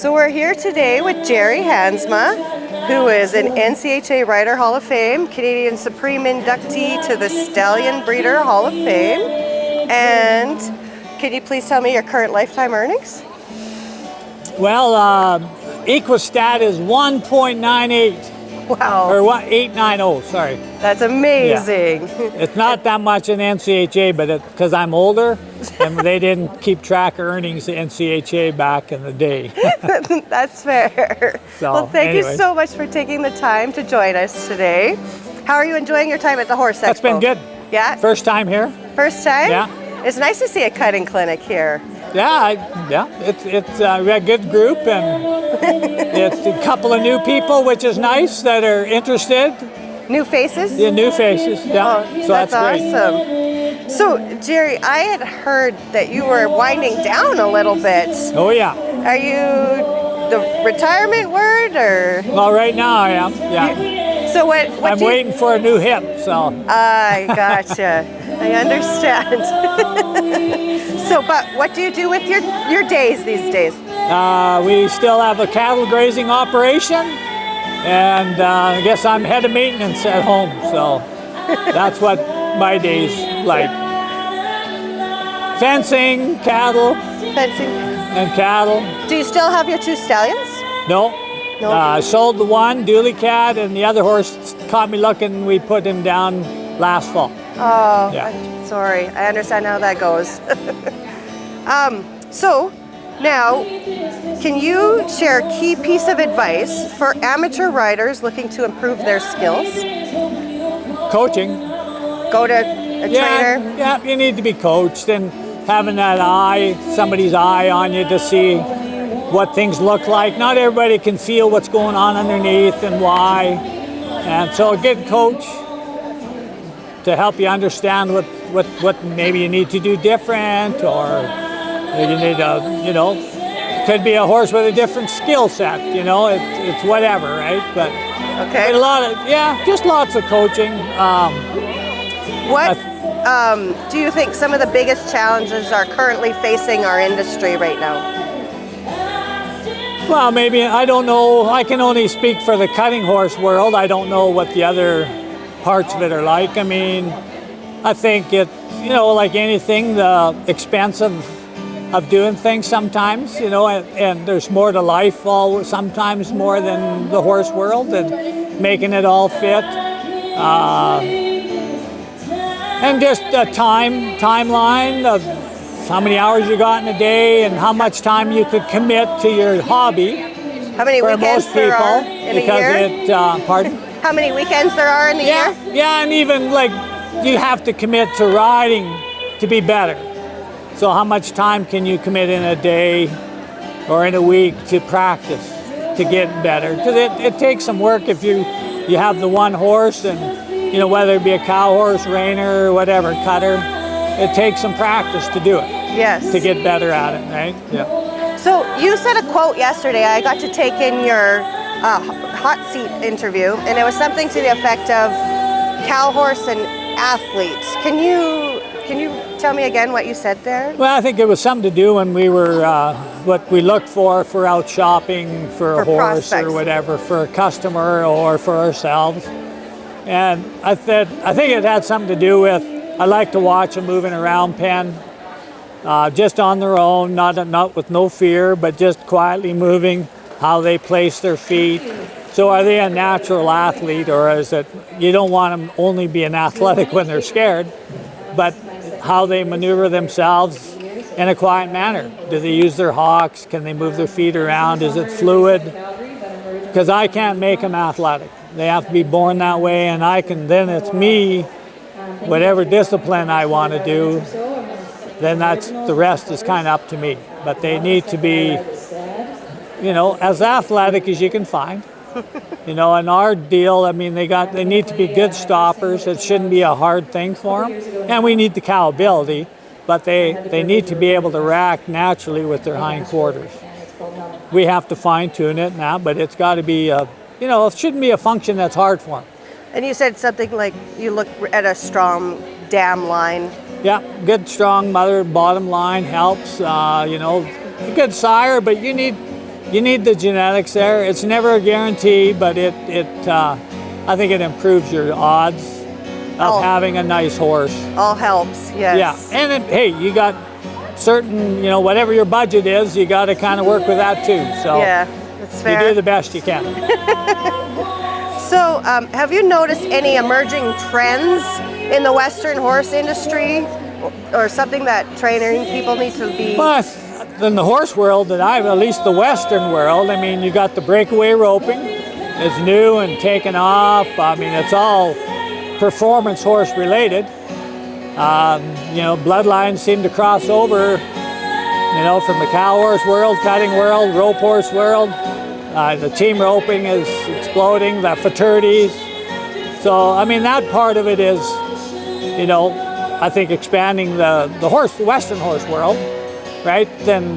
So we're here today with Gerry Hansma, who is an NCHA Rider Hall of Fame, Canadian Supreme inductee to the Stallion Breeder Hall of Fame. And can you please tell me your current lifetime earnings? Well, Equi-Stat is 1.98. Wow. Or 890, sorry. That's amazing. Yeah. It's not that much in NCHA, but because I'm older, and they didn't keep track of earnings in NCHA back in the day. That's fair. So, well, thank you so much for taking the time to join us today. How are you enjoying your time at the Horse Expo? That's been good. Yeah? First time here. First time? Yeah. It's nice to see a cutting clinic here. Yeah, it's we got a good group, and it's a couple of new people, which is nice, that are interested. New faces? Yeah, new faces, yeah. Oh, so that's great. Awesome. So, Gerry, I had heard that you were winding down a little bit. Oh, yeah. Are you the retirement word, or? Well, right now I am, yeah. So what I'm waiting for a new hip, so. I gotcha. I understand. So, but what do you do with your days these days? We still have a cattle grazing operation, and I guess I'm head of maintenance at home, so that's what my day's like. Fencing, cattle. Fencing. And cattle. Do you still have your two stallions? No. I sold the one, Dooley Cat, and the other horse caught me looking. We put him down last fall. Oh, yeah. I'm sorry. I understand how that goes. So now, can you share a key piece of advice for amateur riders looking to improve their skills? Coaching. Go to a trainer? Yeah, you need to be coached, and having that eye, somebody's eye on you to see what things look like. Not everybody can feel what's going on underneath and why. And so a good coach to help you understand what maybe you need to do different, or you need could be a horse with a different skill set, it's whatever, right? But okay. Just lots of coaching. What do you think some of the biggest challenges are currently facing our industry right now? Well, maybe, I don't know. I can only speak for the cutting horse world. I don't know what the other parts of it are like. I mean, I think it, like anything, the expense of doing things sometimes, and there's more to life sometimes more than the horse world, and making it all fit. And just a timeline of how many hours you got in a day and how much time you could commit to your hobby. How many weekends there are in a year? Pardon? How many weekends there are in a year? Yeah, and even you have to commit to riding to be better. So how much time can you commit in a day or in a week to practice to get better? Because it takes some work if you have the one horse, and whether it be a cow horse, reiner, or whatever, cutter. It takes some practice to do it. Yes. To get better at it, right? Yeah. So you said a quote yesterday. I got to take in your hot seat interview, and it was something to the effect of cow horse and athletes. Can you tell me again what you said there? Well, I think it was something to do when we were what we looked for out shopping for a horse prospects, or whatever, for a customer or for ourselves. And I think it had something to do with, I like to watch them moving around pen, just on their own, not with no fear, but just quietly moving, how they place their feet. So are they a natural athlete, or is it, you don't want them only being athletic when they're scared, but how they maneuver themselves in a quiet manner? Do they use their hocks? Can they move their feet around? Is it fluid? Because I can't make them athletic. They have to be born that way, and then it's me, whatever discipline I want to do, then the rest is kind of up to me. But they need to be, as athletic as you can find. In our deal, I mean, they need to be good stoppers. It shouldn't be a hard thing for them. And we need the cow ability, but they need to be able to rack naturally with their hindquarters. We have to fine tune it now, but it's got to be it shouldn't be a function that's hard for them. And you said something like you look at a strong dam line. Yeah, good strong mother bottom line helps. A good sire, but you need you need the genetics there. It's never a guarantee, but I think it improves your odds of having a nice horse. All helps, yes. Yeah, and then, hey, you got certain, whatever your budget is, you got to kind of work with that too. So yeah, that's fair. You do the best you can. So, have you noticed any emerging trends in the Western horse industry, or something that training people need to be? Well, in the horse world, at least the Western world, I mean, you got the breakaway roping. It's new and taken off. I mean, it's all performance horse related. Bloodlines seem to cross over, from the cow horse world, cutting world, rope horse world. The team roping is exploding, the fraternities. So, I mean, that part of it is, I think expanding the Western horse world, right? Then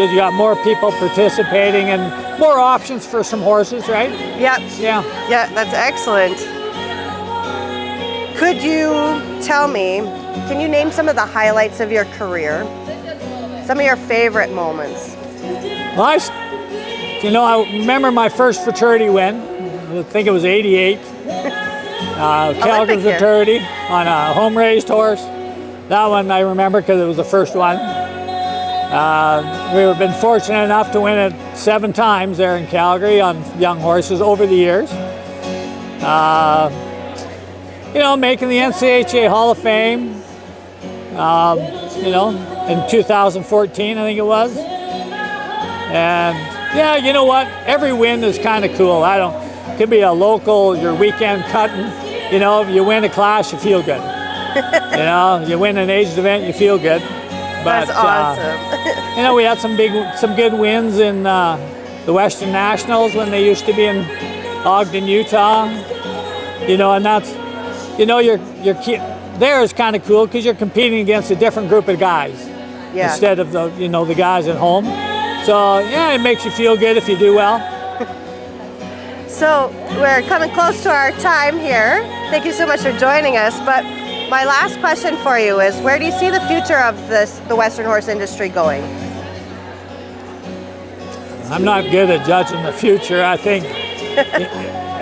you got more people participating and more options for some horses, right? Yep. Yeah. Yeah, that's excellent. Could you tell me, can you name some of the highlights of your career? Some of your favorite moments? Well, I remember my first fraternity win. I think it was '88. Calgary fraternity on a home-raised horse. That one I remember because it was the first one. We've been fortunate enough to win it 7 times there in Calgary on young horses over the years. Making the NCHA Hall of Fame, in 2014, I think it was. And yeah, you know what? Every win is kind of cool. Could be a local, your weekend cutting. If you win a class, you feel good. You win an aged event, you feel good. But, that's awesome. We had some good wins in the Western Nationals when they used to be in Ogden, Utah. And that's, there is kind of cool because you're competing against a different group of guys instead of the guys at home. So yeah, it makes you feel good if you do well. So we're coming close to our time here. Thank you so much for joining us. But my last question for you is, where do you see the future of the Western horse industry going? I'm not good at judging the future. I think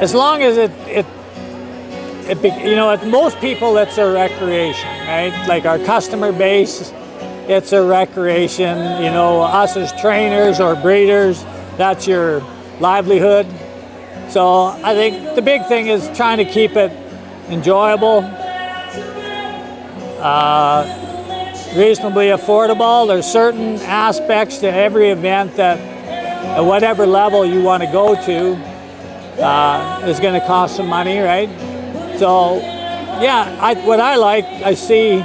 as long as most people, it's a recreation, right? Like our customer base, it's a recreation. Us as trainers or breeders, that's your livelihood. So I think the big thing is trying to keep it enjoyable, reasonably affordable. There's certain aspects to every event that at whatever level you want to go to is going to cost some money, right? So yeah, I see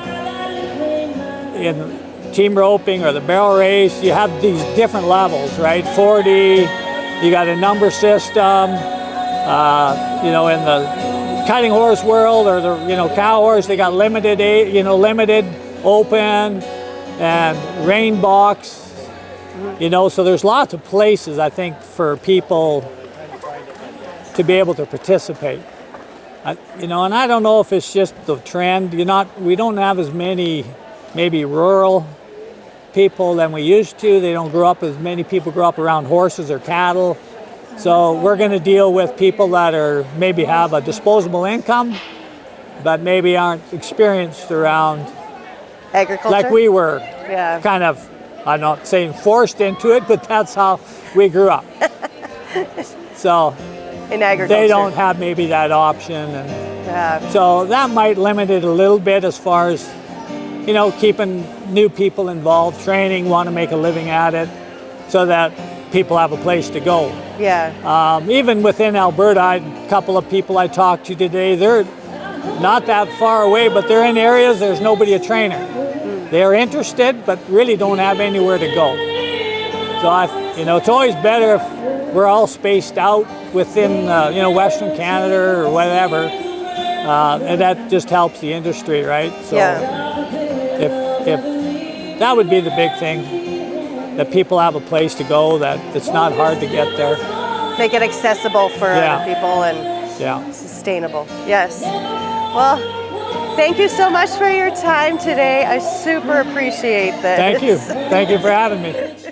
in team roping or the barrel race, you have these different levels, right? 40, you got a number system, in the cutting horse world or the cow horse, they got limited open and rein box, so there's lots of places I think for people to be able to participate. And I don't know if it's just the trend. We don't have as many maybe rural people than we used to. As many people grow up around horses or cattle. So we're going to deal with people that maybe have a disposable income, but maybe aren't experienced around agriculture, like we were. Yeah. Kind of, I'm not saying forced into it, but that's how we grew up. So in agriculture, they don't have maybe that option, and so that might limit it a little bit as far as keeping new people involved, training, want to make a living at it, so that people have a place to go. Yeah. Even within Alberta, a couple of people I talked to today, they're not that far away, but they're in areas there's nobody a trainer. They're interested, but really don't have anywhere to go. So it's always better if we're all spaced out within Western Canada or whatever, and that just helps the industry, right? So if that would be the big thing, that people have a place to go, that it's not hard to get there. Make it accessible for other people and sustainable. Yes. Well, Thank you so much for your time today. I super appreciate this. Thank you. Thank you for having me.